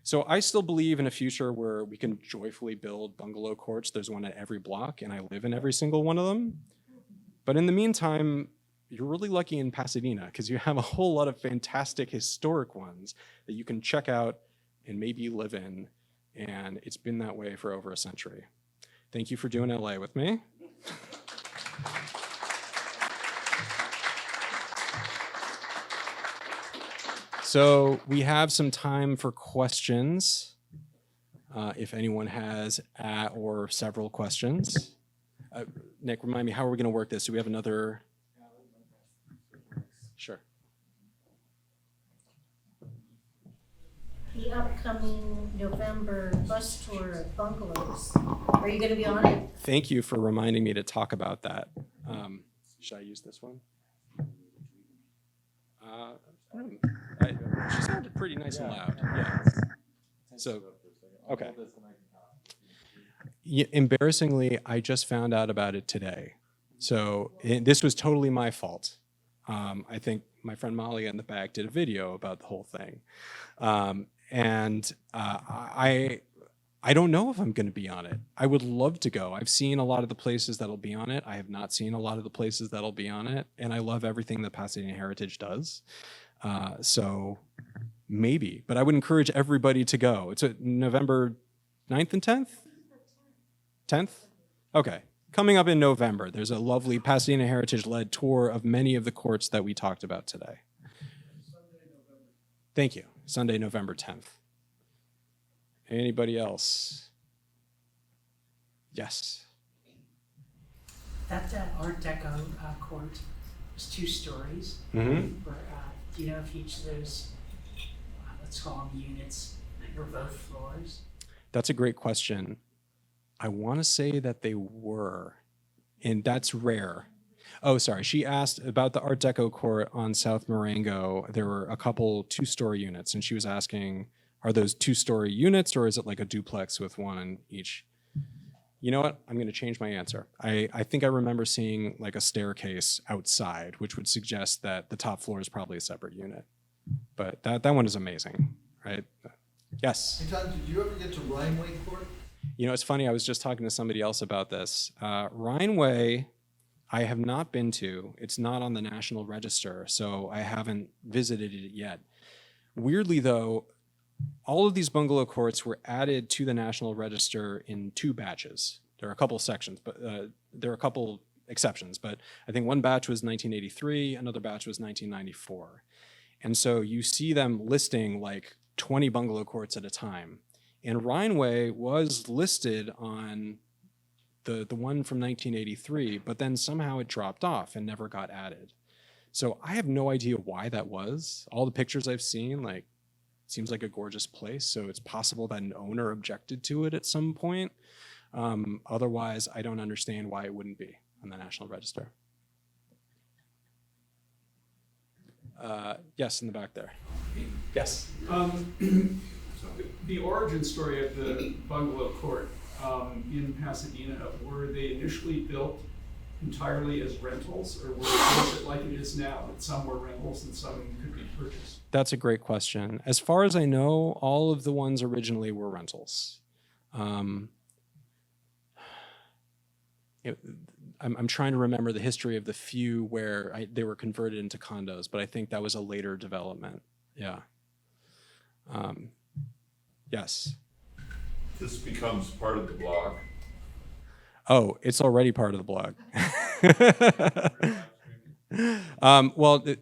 So I still believe in a future where we can joyfully build bungalow courts. There's one at every block, and I live in every single one of them. But in the meantime, you're really lucky in Pasadena because you have a whole lot of fantastic historic ones that you can check out and maybe live in. And it's been that way for over a century. Thank you for doing LA with me. So we have some time for questions. If anyone has or several questions. Nick, remind me, how are we going to work this? Do we have another? Sure. The upcoming November bus tour of Bungalows. Are you going to be on it? Thank you for reminding me to talk about that. Should I use this one? She sounded pretty nice and loud. Yeah. So, okay. Yeah, embarrassingly, I just found out about it today. So this was totally my fault. I think my friend Molly in the back did a video about the whole thing. I don't know if I'm going to be on it. I would love to go. I've seen a lot of the places that'll be on it. I have not seen a lot of the places that'll be on it. And I love everything that Pasadena Heritage does. So maybe, but I would encourage everybody to go. It's November 9th and 10th? 10th? Okay. Coming up in November, there's a lovely Pasadena Heritage-led tour of many of the courts that we talked about today. Thank you. Sunday, November 10th. Anybody else? Yes. That Art Deco court was 2 stories. Mm-hmm. Where, do you know if each of those, let's call them units, were both floors? That's a great question. I want to say that they were, and that's rare. Oh, sorry. She asked about the Art Deco court on South Marengo. There were a couple 2-story units, and she was asking, are those 2-story units, or is it like a duplex with one in each? You know what? I'm going to change my answer. I think I remember seeing like a staircase outside, which would suggest that the top floor is probably a separate unit. But that one is amazing, right? Yes? Etan, did you ever get to Rhineway Court? You know, it's funny. I was just talking to somebody else about this. Rhineway, I have not been to. It's not on the National Register, so I haven't visited it yet. Weirdly, though, all of these bungalow courts were added to the National Register in 2 batches. There are a couple sections, but there are a couple exceptions. But I think one batch was 1983, another batch was 1994. And so you see them listing like 20 bungalow courts at a time. And Rhineway was listed on the one from 1983, but then somehow it dropped off and never got added. So I have no idea why that was. All the pictures I've seen, like, seems like a gorgeous place. So it's possible that an owner objected to it at some point. Otherwise, I don't understand why it wouldn't be on the National Register. Yes, in the back there. Yes. The origin story of the bungalow court in Pasadena, were they initially built entirely as rentals, or was it like it is now, that some were rentals and some could be purchased? That's a great question. As far as I know, all of the ones originally were rentals. I'm trying to remember the history of the few where they were converted into condos, but I think that was a later development. Yeah. Yes. This becomes part of the blog. Oh, it's already part of the blog.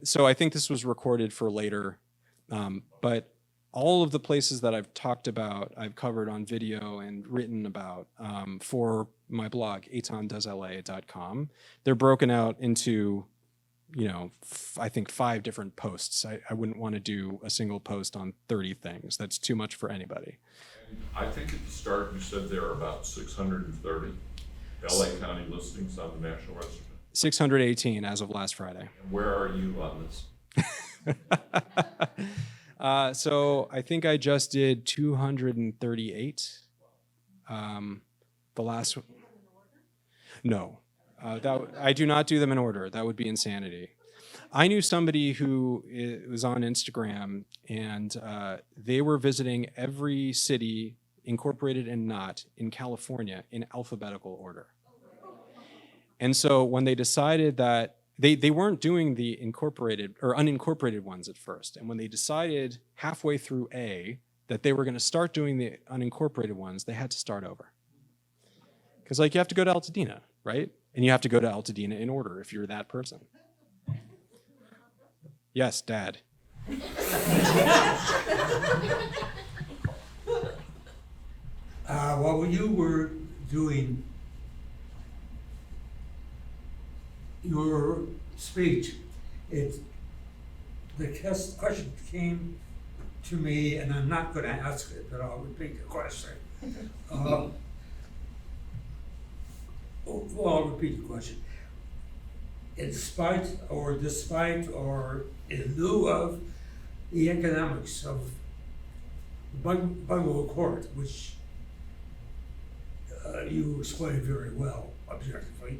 So I think this was recorded for later, but all of the places that I've talked about, I've covered on video and written about for my blog, etandoesla.com. They're broken out into, you know, I think 5 different posts. I wouldn't want to do a single post on 30 things. That's too much for anybody. I think at the start you said there are about 630 LA County listings on the National Register. 618 as of last Friday. And where are you on this? So I think I just did 238. The last one. No, I do not do them in order. That would be insanity. I knew somebody who was on Instagram, and they were visiting every city, incorporated and not, in California in alphabetical order. And so when they decided that they weren't doing the incorporated or unincorporated ones at first, and when they decided halfway through A that they were going to start doing the unincorporated ones, they had to start over. Because like you have to go to Altadena, right? And you have to go to Altadena in order if you're that person. Yes, Dad. While you were doing your speech, the question came to me, and I'm not going to ask it, but I'll repeat the question. I'll repeat the question. In spite or despite or in lieu of the economics of Bungalow Court, which you explained very well, objectively,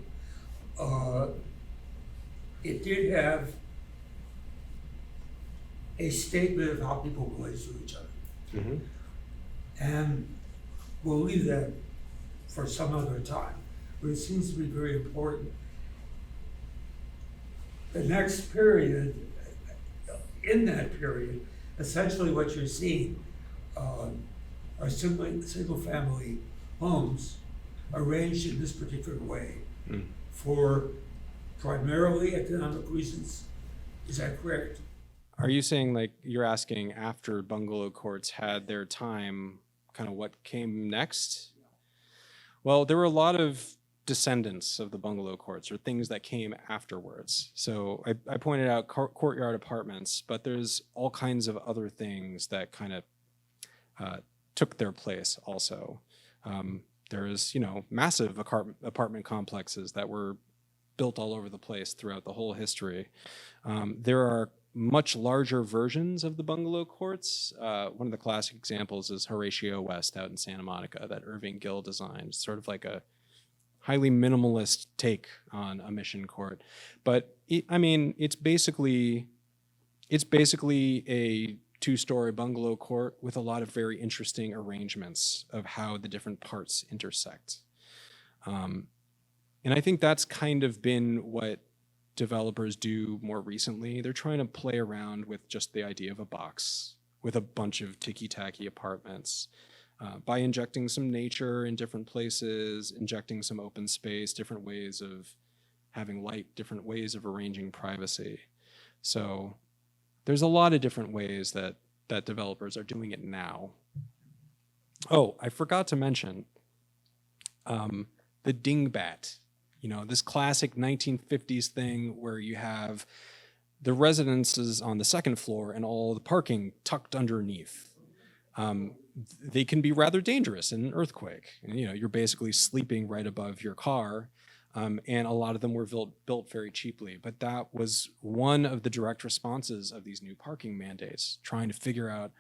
it did have a statement of how people relate to each other. Mm-hmm. And we'll leave that for some other time, but it seems to be very important. The next period, in that period, essentially what you're seeing are simply single-family homes arranged in this particular way for primarily economic reasons. Is that correct? Are you saying, like, you're asking after bungalow courts had their time, kind of what came next? Well, there were a lot of descendants of the bungalow courts, or things that came afterwards. So I pointed out courtyard apartments, but there's all kinds of other things that kind of took their place also. There's, massive apartment complexes that were built all over the place throughout the whole history. There are much larger versions of the bungalow courts. One of the classic examples is Horatio West out in Santa Monica that Irving Gill designed, sort of like a highly minimalist take on a mission court. But it's basically a two-story bungalow court with a lot of very interesting arrangements of how the different parts intersect. And I think that's kind of been what developers do more recently. They're trying to play around with just the idea of a box with a bunch of ticky-tacky apartments by injecting some nature in different places, injecting some open space, different ways of having light, different ways of arranging privacy. So there's a lot of different ways that developers are doing it now. Oh, I forgot to mention the dingbat. This classic 1950s thing where you have the residences on the second floor and all the parking tucked underneath. They can be rather dangerous in an earthquake. And, you're basically sleeping right above your car. And a lot of them were built very cheaply. But that was one of the direct responses of these new parking mandates, trying to figure out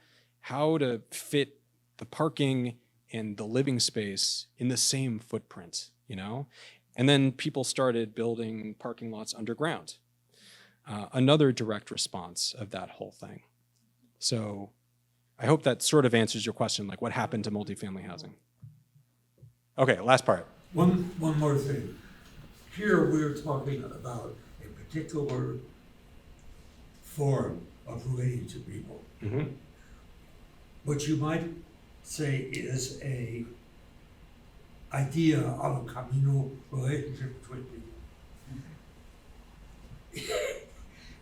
how to fit the parking and the living space in the same footprint, And then people started building parking lots underground. Another direct response of that whole thing. So I hope that sort of answers your question, like what happened to multifamily housing. Okay, last part. One more thing. Here we're talking about a particular form of relating to people. Mm-hmm. What you might say is a idea of a communal relationship between people.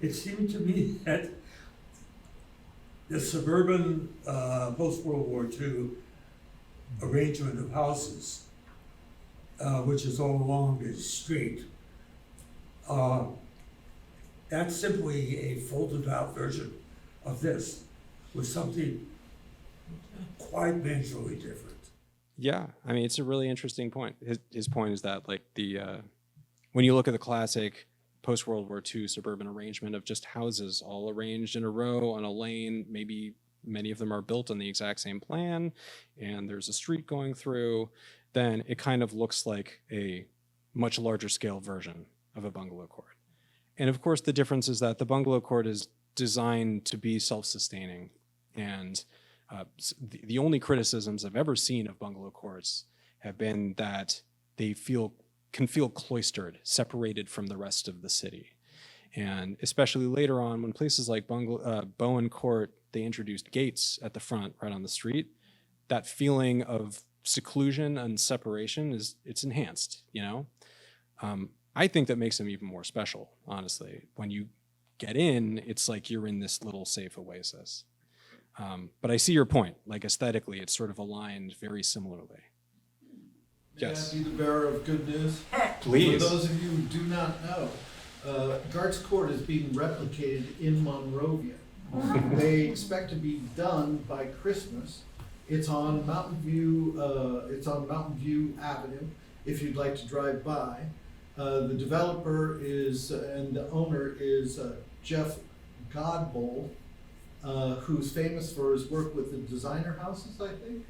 It seemed to me that the suburban post-World War II arrangement of houses, which is all along this street, that's simply a folded out version of this with something quite majorly different. Yeah, it's a really interesting point. His point is that, like, when you look at the classic post-World War II suburban arrangement of just houses all arranged in a row on a lane, maybe many of them are built on the exact same plan, and there's a street going through, then it kind of looks like a much larger scale version of a bungalow court. And of course, the difference is that the bungalow court is designed to be self-sustaining, and the only criticisms I've ever seen of bungalow courts have been that they can feel cloistered, separated from the rest of the city. And especially later on, when places like Bowen Court, they introduced gates at the front, right on the street, that feeling of seclusion and separation it's enhanced, I think that makes them even more special, honestly, when you get in, it's like you're in this little safe oasis. But I see your point. Like aesthetically, it's sort of aligned very similarly. Yes. May I be the bearer of good news? Please. For those of you who do not know, Gart's Court is being replicated in Monrovia. They expect to be done by Christmas. It's on Mountain View. It's on Mountain View Avenue. If you'd like to drive by, the developer is and the owner is Jeff Godbold, who's famous for his work with the designer houses, I think.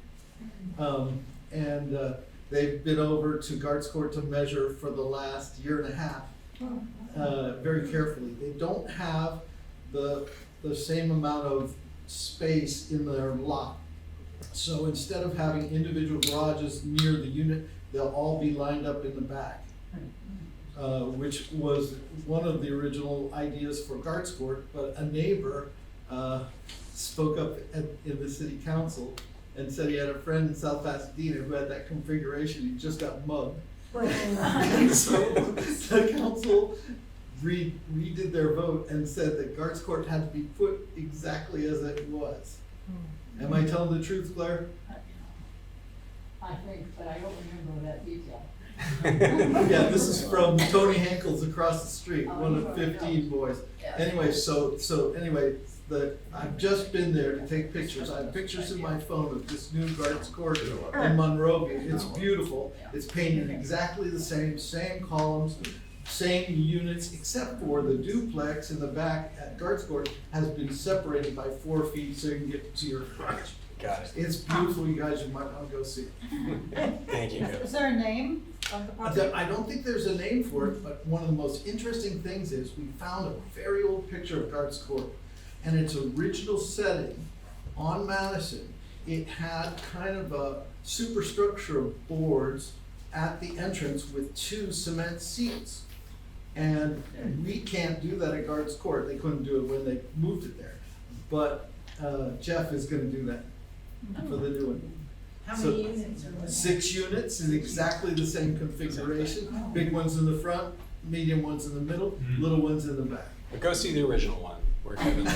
They've been over to Gart's Court to measure for the last year and a half, very carefully. They don't have the same amount of space in their lot. So instead of having individual garages near the unit, they'll all be lined up in the back, which was one of the original ideas for Gart's Court, but a neighbor spoke up in the city council and said he had a friend in South Pasadena who had that configuration. He just got mugged. And so the council redid their vote and said that Gart's Court had to be put exactly as it was. Am I telling the truth, Claire? I think, but I don't remember that detail. Yeah, this is from Tony Hankel's across the street, one of 15 boys. Anyway, so anyway, I've just been there to take pictures. I have pictures in my phone of this new Gart's Court in Monrovia. It's beautiful. It's painted exactly the same columns, same units, except for the duplex in the back at Gart's Court has been separated by 4 feet so you can get to your garage. Got it. It's beautiful, you guys. You might want to go see it. Thank you. Is there a name of the property? I don't think there's a name for it, but one of the most interesting things is we found a very old picture of Gart's Court, and its original setting on Madison, it had kind of a superstructure of boards at the entrance with 2 cement seats. And we can't do that at Gart's Court. They couldn't do it when they moved it there. But Jeff is gonna do that for the new one. How So, many units are there? 6 units in exactly the same configuration. Big ones in the front, medium ones in the middle, little ones in the back. But go see the original one. Where Kevin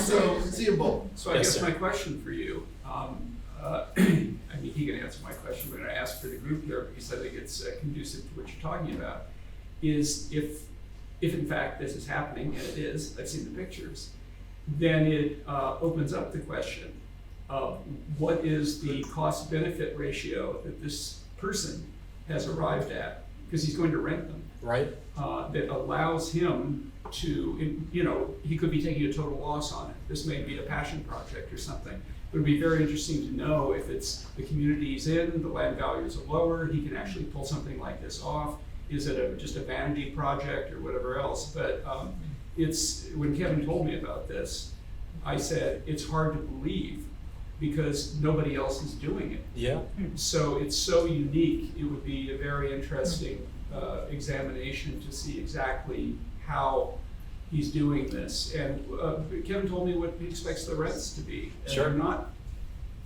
So, see them both. So I Yes, guess sir. my question for you, I mean, he can answer my question, but I asked for the group here, because I think it's conducive to what you're talking about, is if in fact this is happening, and it is, I've seen the pictures, then it opens up the question of what is the cost-benefit ratio that this person has arrived at, because he's going to rent them, Right? that allows him to, he could be taking a total loss on it. This may be a passion project or something. It would be very interesting to know if it's the community he's in, the land values are lower, he can actually pull something like this off. Is it just a vanity project or whatever else? But it's, when Kevin told me about this, I said, it's hard to believe because nobody else is doing it. Yeah. So it's so unique, it would be a very interesting examination to see exactly how he's doing this. And Kevin told me what he expects the rents to be. And Sure.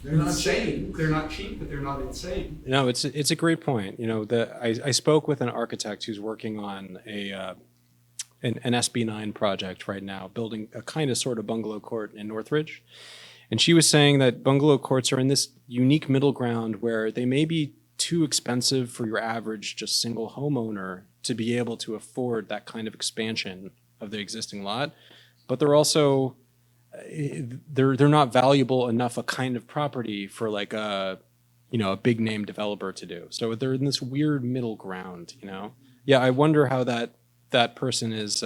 They're not insane. They're not cheap, but they're not insane. No, it's a great point. I spoke with an architect who's working on an SB9 project right now, building a kind of sort of bungalow court in Northridge. And she was saying that bungalow courts are in this unique middle ground where they may be too expensive for your average just single homeowner to be able to afford that kind of expansion of the existing lot, but they're also they're not valuable enough a kind of property for like a big name developer to do. So they're in this weird middle ground. Yeah, I wonder how that person is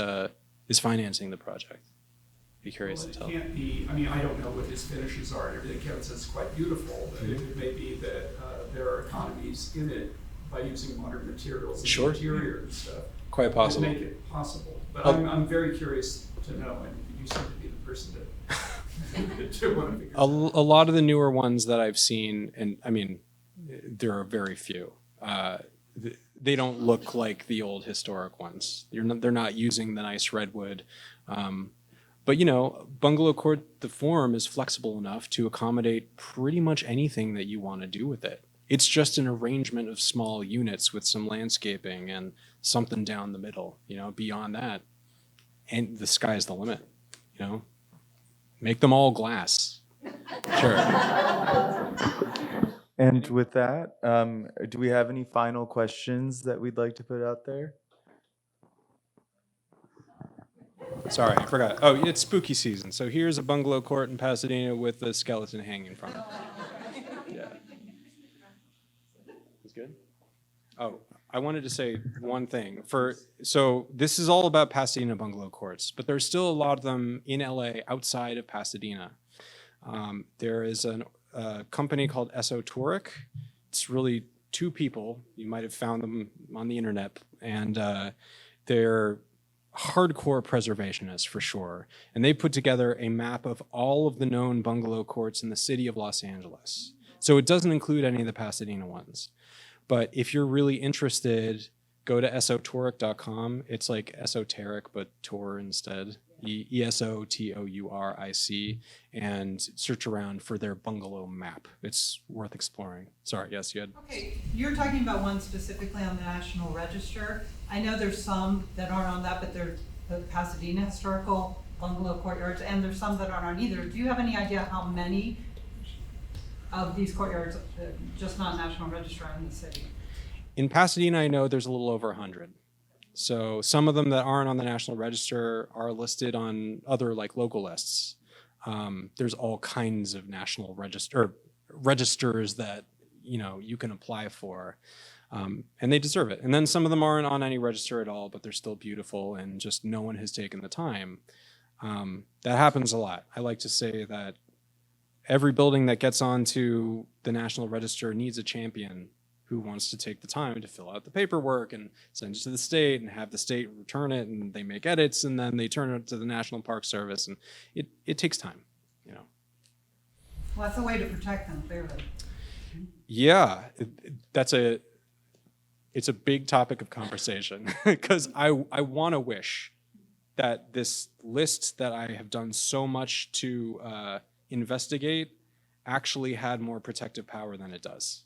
financing the project. Be curious Well, to tell. it can't be, I mean, I don't know what his finishes are and everything. Kevin says it's quite beautiful, but it may be that there are economies in it by using modern materials and Sure. interior and stuff. Quite possible. That make it possible. But Oh. I'm very curious to know, and you seem to be the person to want to figure A it out. lot of the newer ones that I've seen, and I mean, there are very few. They don't look like the old historic ones. They're not using the nice redwood. But bungalow court, the form is flexible enough to accommodate pretty much anything that you want to do with it. It's just an arrangement of small units with some landscaping and something down the middle. Beyond that, and the sky's the limit, you know? Make them all glass. Sure. And with that, do we have any final questions that we'd like to put out there? Sorry, I forgot. Oh, it's spooky season. So here's a bungalow court in Pasadena with a skeleton hanging from it. Yeah. That's good. Oh, I wanted to say one thing. So this is all about Pasadena bungalow courts, but there's still a lot of them in LA outside of Pasadena. There is a company called Esoteric. It's really two people. You might have found them on the internet, and they're hardcore preservationists for sure. And they put together a map of all of the known bungalow courts in the city of Los Angeles. So it doesn't include any of the Pasadena ones. But if you're really interested, go to esotoric.com. It's like esoteric, but tour instead. ESOTOURIC, and search around for their bungalow map. It's worth exploring. Sorry, yes, you had. Okay, you're talking about one specifically on the National Register. I know there's some that aren't on that, but they're the Pasadena Historical Bungalow Courtyards, and there's some that aren't on either. Do you have any idea how many of these courtyards, just not National Register, are in the city? In Pasadena, I know there's a little over 100. So some of them that aren't on the National Register are listed on other like local lists. There's all kinds of national registers that you can apply for, and they deserve it. And then some of them aren't on any register at all, but they're still beautiful, and just no one has taken the time. That happens a lot. I like to say that every building that gets onto the National Register needs a champion who wants to take the time to fill out the paperwork and send it to the state and have the state return it, and they make edits, and then they turn it to the National Park Service, and it takes time, Well, that's a way to protect them, clearly. Yeah, it's a big topic of conversation because I want to wish that this list that I have done so much to investigate actually had more protective power than it does.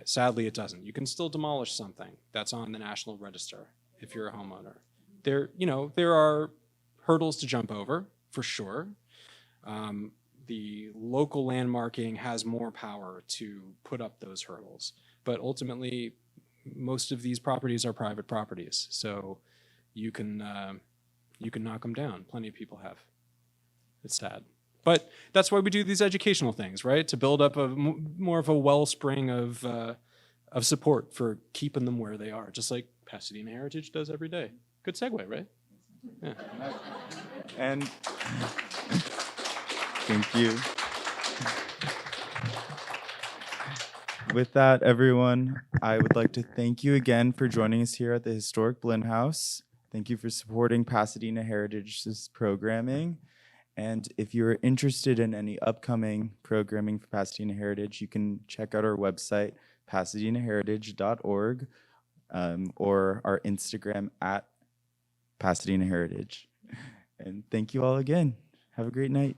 Sadly, it doesn't. You can still demolish something that's on the National Register if you're a homeowner. There are hurdles to jump over, for sure. The local landmarking has more power to put up those hurdles. But ultimately, most of these properties are private properties. So you can knock them down. Plenty of people have. It's sad. But that's why we do these educational things, right? To build up more of a wellspring of support for keeping them where they are, just like Pasadena Heritage does every day. Good segue, right? Yeah. And thank you. With that, everyone, I would like to thank you again for joining us here at the Historic Blinn House. Thank you for supporting Pasadena Heritage's programming. And if you're interested in any upcoming programming for Pasadena Heritage, you can check out our website, pasadenaheritage.org, or our Instagram at Pasadena Heritage. And thank you all again. Have a great night.